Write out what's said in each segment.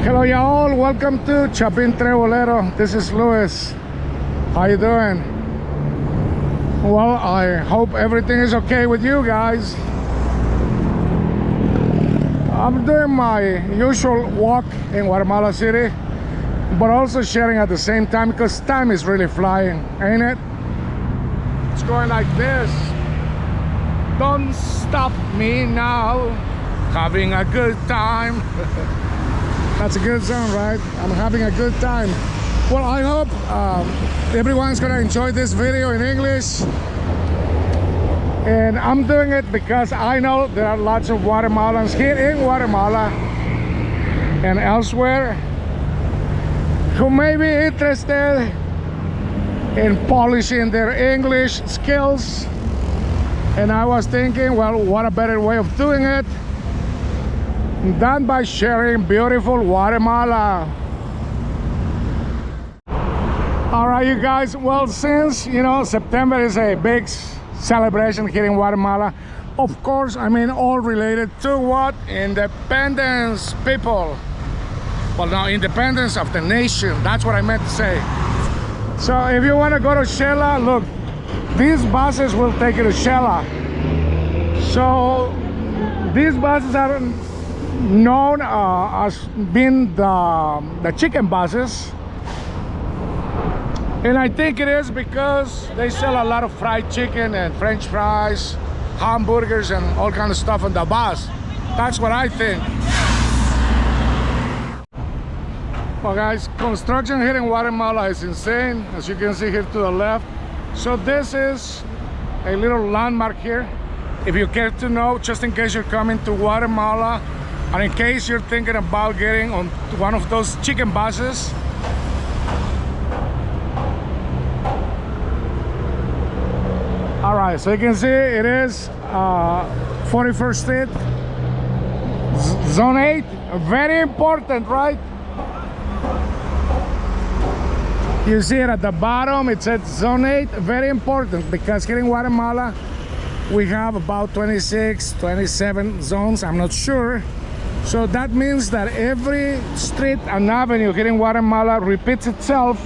Hello y'all, welcome to Chapin Trebolero. This is Luis. How you doing? Well, I hope everything is okay with you guys. I'm doing my usual walk in Guatemala City, but also sharing at the same time because time is really flying, ain't it? It's going like this. Don't stop me now, having a good time. That's a good song, right? I'm having a good time. Well, I hope everyone's gonna enjoy this video in English. And I'm doing it because I know there are lots of Guatemalans here in Guatemala and elsewhere who may be interested in polishing their English skills. And I was thinking, well, what a better way of doing it than by sharing beautiful Guatemala. All right, you guys, well, since September is a big celebration here in Guatemala, of course, I mean all related to what? Independence, people. Well, now independence of the nation, that's what I meant to say. So if you want to go to Xela, look, these buses will take you to Xela. So these buses are known as being the chicken buses, and I think it is because they sell a lot of fried chicken and French fries, hamburgers, and all kind of stuff on the bus. That's what I think. Well guys, construction here in Guatemala is insane, as you can see here to the left. So this is a little landmark here, if you care to know, just in case you're coming to Guatemala, and in case you're thinking about getting on one of those chicken buses. All right, so you can see it is 41st Street, Zone 8, very important, right? You see it at the bottom, it says Zone 8, very important, because here in Guatemala we have about 26, 27 zones, I'm not sure. So that means that every street and avenue here in Guatemala repeats itself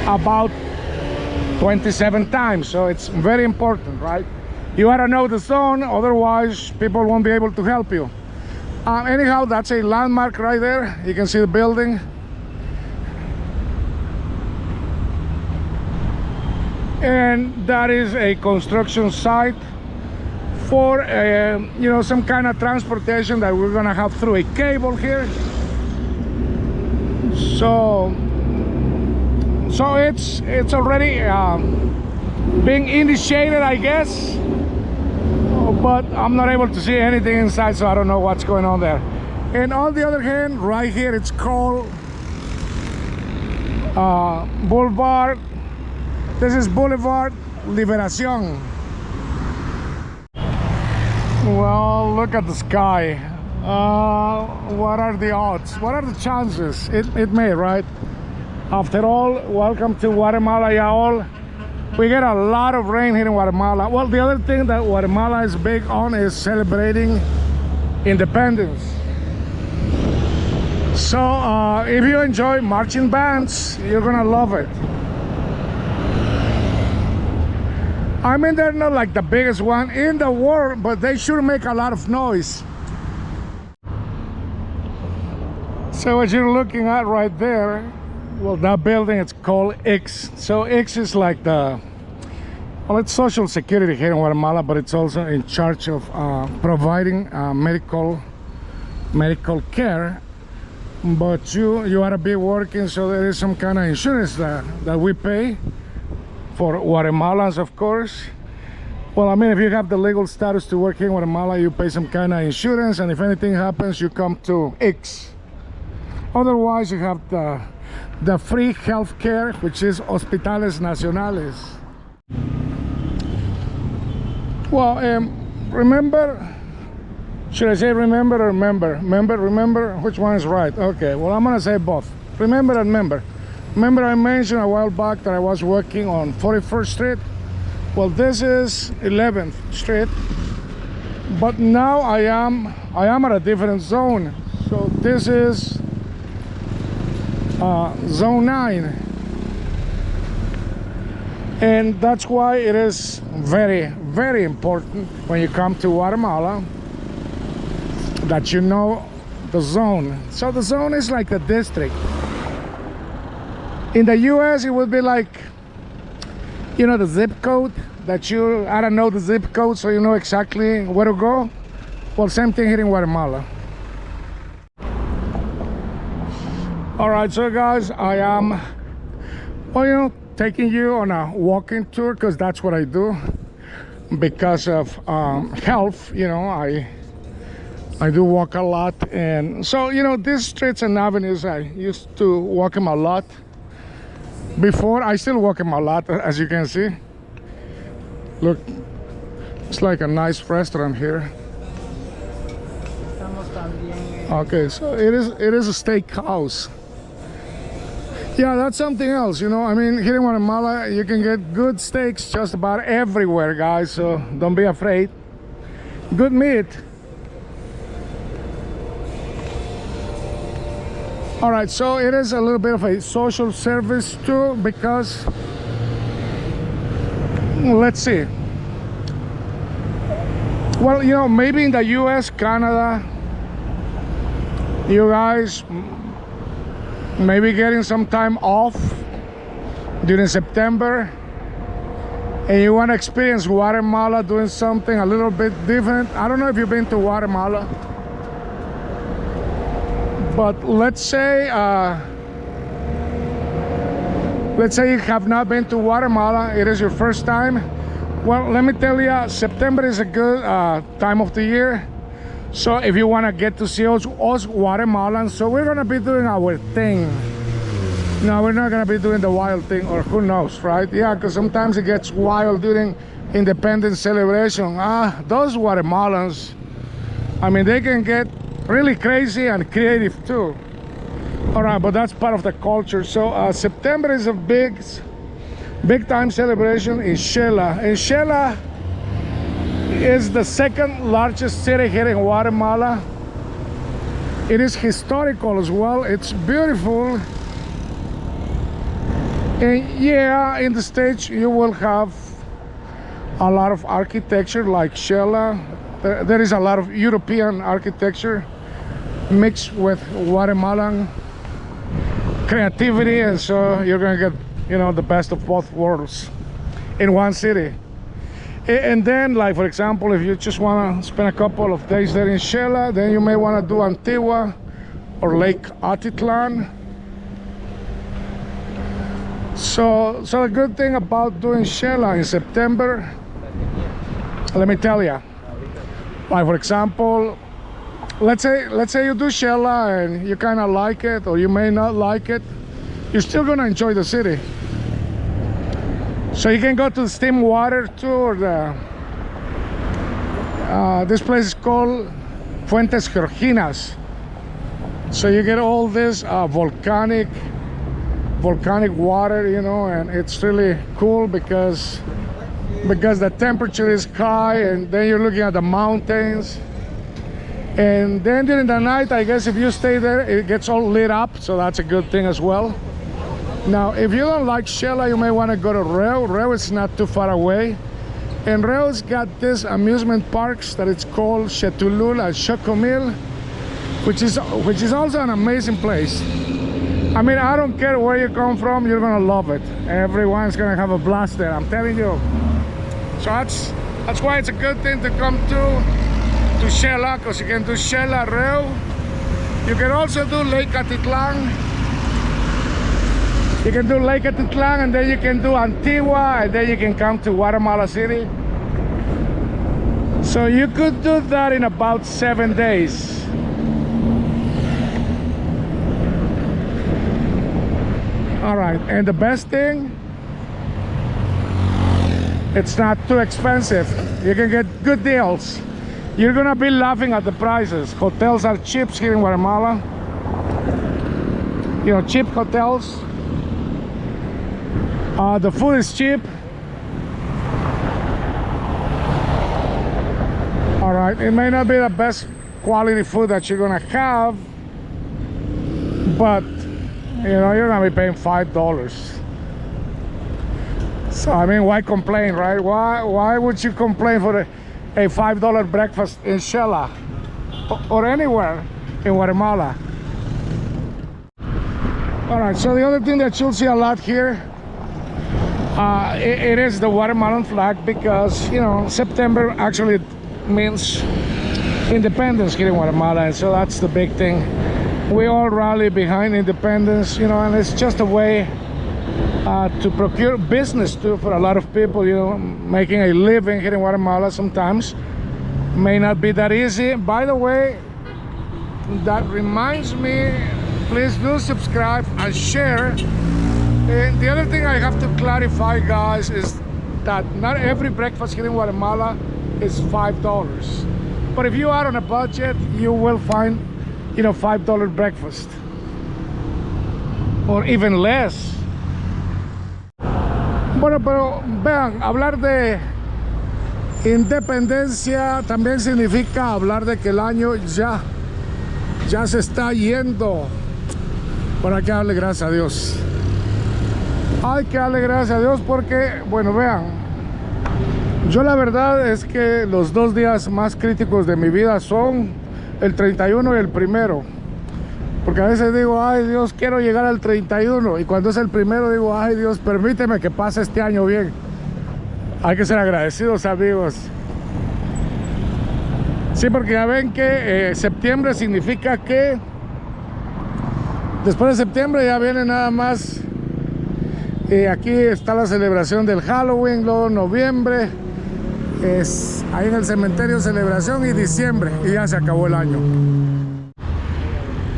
about 27 times. So it's very important, right? You ought to know the zone, otherwise people won't be able to help you. Anyhow, that's a landmark right there. You can see the building. And that is a construction site for some kind of transportation that we're gonna have through a cable here. So it's already being initiated, I guess, but I'm not able to see anything inside, so I don't know what's going on there. And on the other hand, right here, it's called Boulevard. This is Boulevard Liberación. Well, look at the sky. What are the odds? What are the chances? It may, right? After all, welcome to Guatemala, y'all. We get a lot of rain here in Guatemala. Well, the other thing that Guatemala is big on is celebrating independence. So if you enjoy marching bands, you're gonna love it. I mean, they're not like the biggest one in the world, but they sure make a lot of noise. So what you're looking at right there, well, that building, it's called X. So X is like it's social security here in Guatemala, but it's also in charge of providing medical care. But you ought to be working, so there is some kind of insurance that we pay for Guatemalans, of course. Well, I mean, if you have the legal status to work here in Guatemala, you pay some kind of insurance, and if anything happens, you come to X. Otherwise, you have the free health care, which is Hospitales Nacionales. Well, remember, should I say remember or member? Remember, which one is right? Okay, well, I'm gonna say both. Remember and member. Remember I mentioned a while back that I was working on 41st Street? Well, this is 11th Street, but now I am at a different zone. So this is zone 9, and that's why it is very, very important when you come to Guatemala that you know the zone. So the zone is like the district. In the US it would be like, you know, the zip code that you, I don't know the zip code, so you know exactly where to go. Well, same thing here in Guatemala. All right, so guys, I am, well, you know, taking you on a walking tour because that's what I do because of health. You know, I do walk a lot, and so, you know, these streets and avenues, I used to walk them a lot before. I still walk them a lot, as you can see. Look, it's like a nice restaurant here. Okay, so it is a steakhouse. Yeah, that's something else, you know. I mean, here in Guatemala you can get good steaks just about everywhere, guys, so don't be afraid. Good meat. All right, so it is a little bit of a social service too, because let's see, well, you know, maybe in the US, Canada, you guys maybe getting some time off during September and you want to experience Guatemala doing something a little bit different. I don't know if you've been to Guatemala, but let's say you have not been to Guatemala, it is your first time. Well, let me tell you, September is a good time of the year. So if you want to get to see us Guatemalans, so we're going to be doing our thing. No, we're not going to be doing the wild thing, or who knows, right? Yeah, because sometimes it gets wild during Independence celebration. Those Guatemalans, I mean, they can get really crazy and creative too. All right, but that's part of the culture. So September is a big time celebration in Xela. And Xela is the second largest city here in Guatemala. It is historical as well. It's beautiful. And yeah, in the States you will have a lot of architecture like Xela. There is a lot of European architecture mixed with Guatemalan creativity, and so you're gonna get, you know, the best of both worlds in one city. And then, like, for example, if you just want to spend a couple of days there in Xela, then you may want to do Antigua or Lake Atitlan. So the good thing about doing Xela in September, let me tell you, like, for example, let's say you do Xela and you kind of like it, or you may not like it, you're still gonna enjoy the city. So you can go to the steam water tour. This place is called Fuentes Georginas. So you get all this volcanic water, you know, and it's really cool because the temperature is high, and then you're looking at the mountains. And then during the night, I guess if you stay there, it gets all lit up, so that's a good thing as well. Now, if you don't like Xela, you may want to go to Reu. Reu is not too far away. And Reu's got this amusement parks that it's called Chetulul and Chocomil, which is also an amazing place. I mean, I don't care where you come from, you're gonna love it. Everyone's gonna have a blast there, I'm telling you. So that's why it's a good thing to come to Xela, because you can do Xela, Reu. You can also do Lake Atitlan. You can do Lake Atitlan, and then you can do Antigua, and then you can come to Guatemala City. So you could do that in about 7 days. All right, and the best thing, it's not too expensive. You can get good deals. You're gonna be laughing at the prices. Hotels are cheap here in Guatemala. You know, cheap hotels. The food is cheap. All right, it may not be the best quality food that you're gonna have, but you know, you're gonna be paying $5. So I mean, why complain, right? Why would you complain for a $5 breakfast in Xela or anywhere in Guatemala? All right, so the other thing that you'll see a lot here, it is the watermelon flag, because you know September actually means independence here in Guatemala, and so that's the big thing. We all rally behind independence, you know, and it's just a way to procure business too for a lot of people. You know, making a living here in Guatemala sometimes may not be that easy. By the way, that reminds me, please do subscribe and share. And the other thing I have to clarify, guys, is that not every breakfast here in Guatemala is $5. But if you are on a budget, you will find, you know, $5 breakfast or even less. Bueno, pero vean, hablar de independencia también significa hablar de que el año ya se está yendo. Bueno, hay que darle gracias a Dios. Hay que darle gracias a Dios porque, bueno, vean, yo la verdad es que los 2 días más críticos de mi vida son el 31 y el 1. Porque a veces digo, ay Dios, quiero llegar al 31, y cuando es el 1 digo, ay Dios, permíteme que pase este año bien. Hay que ser agradecidos, amigos. Sí, porque ya ven que septiembre significa que después de septiembre ya viene nada más. Aquí está la celebración del Halloween, luego noviembre es ahí en el cementerio celebración, y diciembre, y ya se acabó el año.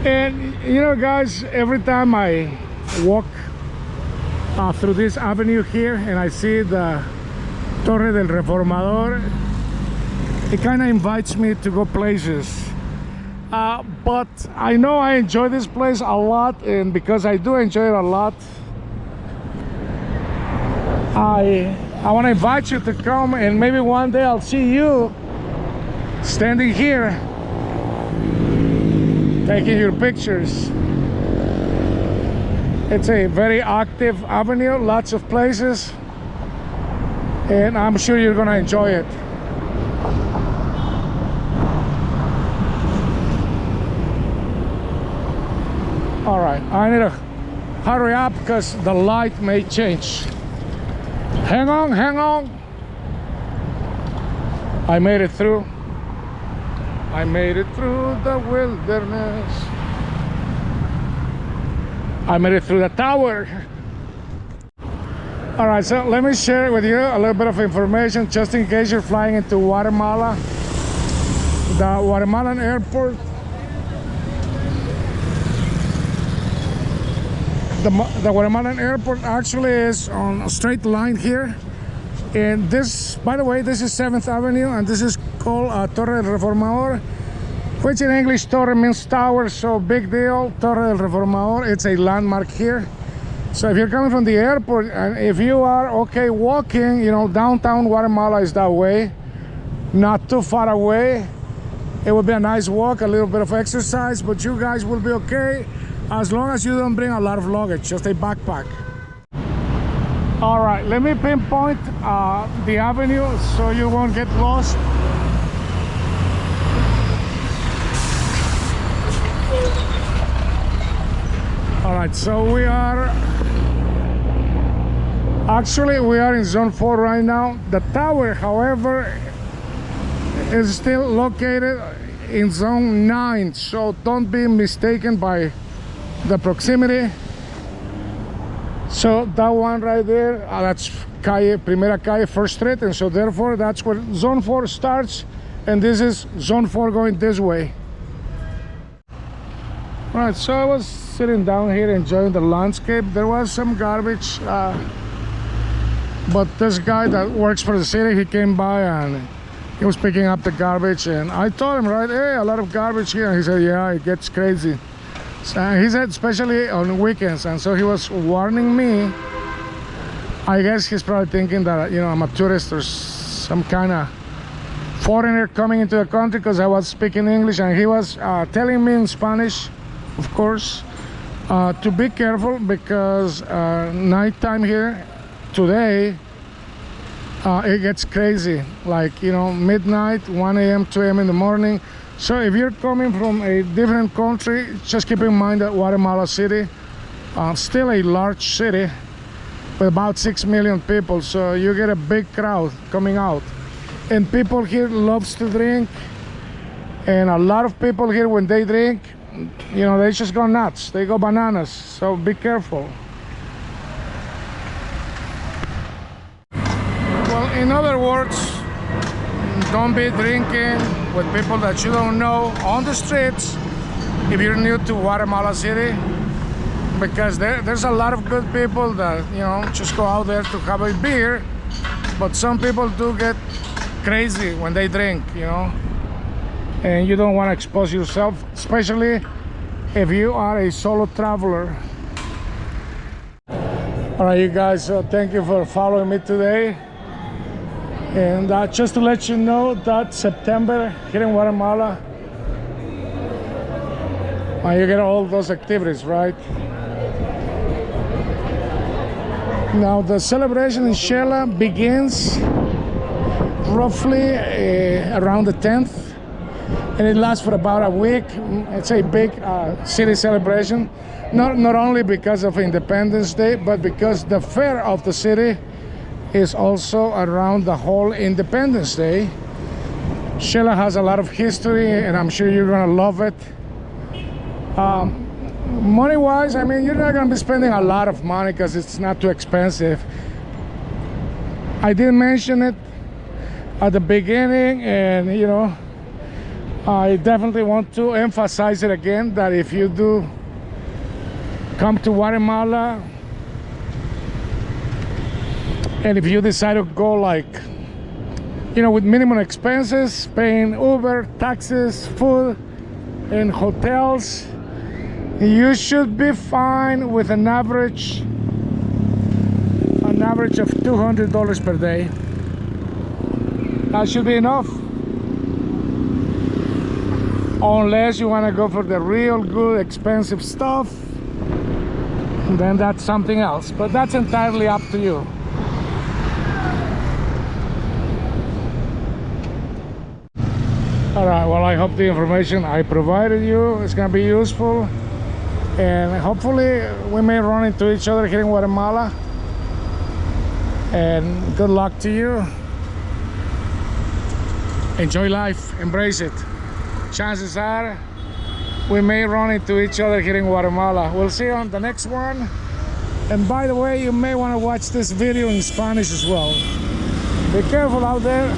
And you know, guys, every time I walk through this avenue here and I see the Torre del Reformador, it kind of invites me to go places. But I know I enjoy this place a lot, and because I do enjoy it a lot, I want to invite you to come, and maybe one day I'll see you standing here taking your pictures. It's a very active avenue, lots of places, and I'm sure you're gonna enjoy it. All right, I need to hurry up because the light may change. Hang on, hang on. I made it through. I made it through the wilderness. I made it through the tower. All right, so let me share with you a little bit of information just in case you're flying into Guatemala. The Guatemalan airport, the Guatemalan airport actually is on a straight line here. And this, by the way, this is 7th Avenue, and this is called Torre del Reformador, which in English Torre means tower, so big deal. Torre del Reformador, it's a landmark here. So if you're coming from the airport, and if you are okay walking, you know, downtown Guatemala is that way, not too far away. It would be a nice walk, a little bit of exercise, but you guys will be okay as long as you don't bring a lot of luggage, just a backpack. All right, let me pinpoint the avenue so you won't get lost. All right, so we are in zone 4 right now. The tower, however, is still located in zone 9, so don't be mistaken by the proximity. So that one right there, that's calle, Primera Calle, 1st Street, and so therefore that's where zone 4 starts, and this is zone 4 going this way. All right, so I was sitting down here enjoying the landscape. There was some garbage, but this guy that works for the city, he came by and he was picking up the garbage, and I told him, right, hey, a lot of garbage here, and he said, yeah, it gets crazy. So he said especially on weekends, and so he was warning me. I guess he's probably thinking that, you know, I'm a tourist or some kind of foreigner coming into the country because I was speaking English, and he was telling me in Spanish, of course, To be careful because nighttime here today it gets crazy, like, you know, midnight, 1 a.m., 2 a.m. in the morning. So if you're coming from a different country, just keep in mind that Guatemala City, still a large city with about 6 million people, so you get a big crowd coming out. And people here loves to drink, and a lot of people here, when they drink, you know, they just go nuts, they go bananas, so be careful. Well, in other words, don't be drinking with people that you don't know on the streets if you're new to Guatemala City, because there's a lot of good people that, you know, just go out there to have a beer, but some people do get crazy when they drink, you know, and you don't want to expose yourself, especially if you are a solo traveler. All right, you guys, so thank you for following me today. And just to let you know that September here in Guatemala, you get all those activities, right? Now the celebration in Xela begins roughly around the 10th, and it lasts for about a week. It's a big city celebration, not only because of Independence Day, but because the fair of the city is also around the whole Independence Day. Xela has a lot of history, and I'm sure you're gonna love it. Money wise, I mean, you're not gonna be spending a lot of money because it's not too expensive. I did mention it at the beginning, and you know, I definitely want to emphasize it again, that if you do come to Guatemala, and if you decide to go, like, you know, with minimum expenses, paying Uber, taxes, food, and hotels, you should be fine with an average of $200 per day. That should be enough, unless you want to go for the real good expensive stuff, then that's something else, but that's entirely up to you. All right, well, I hope the information I provided you is going to be useful, and hopefully we may run into each other here in Guatemala. And good luck to you. Enjoy life, embrace it. Chances are we may run into each other here in Guatemala. We'll see you on the next one. And by the way, you may want to watch this video in Spanish as well. Be careful out there.